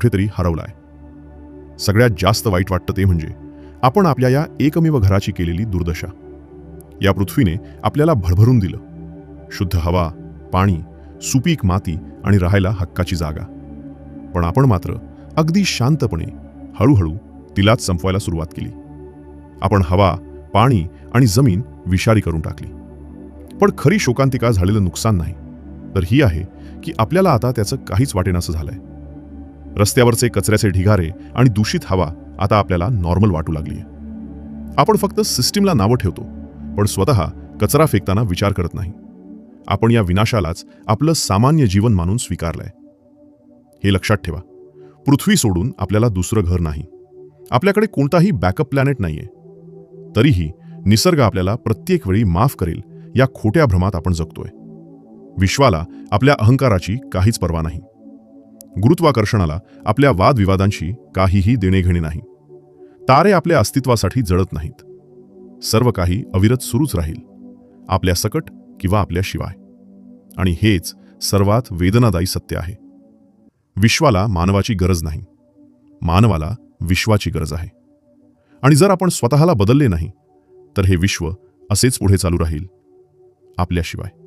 कुठेतरी हरवलाय. सगळ्यात जास्त वाईट वाटतं ते म्हणजे आपण आपल्या या एकमेव घराची केलेली दुर्दशा. या पृथ्वीने आपल्याला भरभरून दिलं, शुद्ध हवा, पाणी, सुपीक माती आणि राहायला हक्काची जागा. पण आपण मात्र अगदी शांतपणे हळूहळू तिलाच संपवायला सुरुवात केली. आपण हवा, पाणी आणि जमीन विषारी करून टाकली. पण खरी शोकांतिका झालेलं नुकसान नाही, तर ही आहे की आपल्याला आता त्याचं काहीच वाटेनासं झालंय. रस्त्यावरचे कचऱ्याचे ढिगारे आणि दूषित हवा आता आपल्याला नॉर्मल वाटू लागलीय. आपण फक्त सिस्टीमला नावं ठेवतो, पण स्वतः कचरा फेकताना विचार करत नाही. आपण या विनाशालाच आपलं सामान्य जीवन मानून स्वीकारलंय. हे लक्षात ठेवा, पृथ्वी सोडून आपल्याला दुसरं घर नाही. आपल्याकडे कोणताही बॅकअप प्लॅनेट नाहीये. तरीही निसर्ग आपल्याला प्रत्येक वेळी माफ करेल या खोट्या भ्रमात आपण जगतोय. विश्वाला आपल्या अहंकाराची काहीच पर्वा नाही. गुरुत्वाकर्षणाला आपल्या वादविवादांशी काहीही देणेघेणे नाही. तारे आपल्या अस्तित्वासाठी जळत नाहीत. सर्व काही अविरत सुरूच राहील, आपल्या सकट किंवा आपल्याशिवाय. आणि हेच सर्वात वेदनादायी सत्य आहे. विश्वाला मानवाची गरज नाही, मानवाला विश्वाची गरज आहे. आणि जर आपण स्वतःला बदलले नाही, तर हे विश्व असेच पुढे चालू राहील आपल्याशिवाय.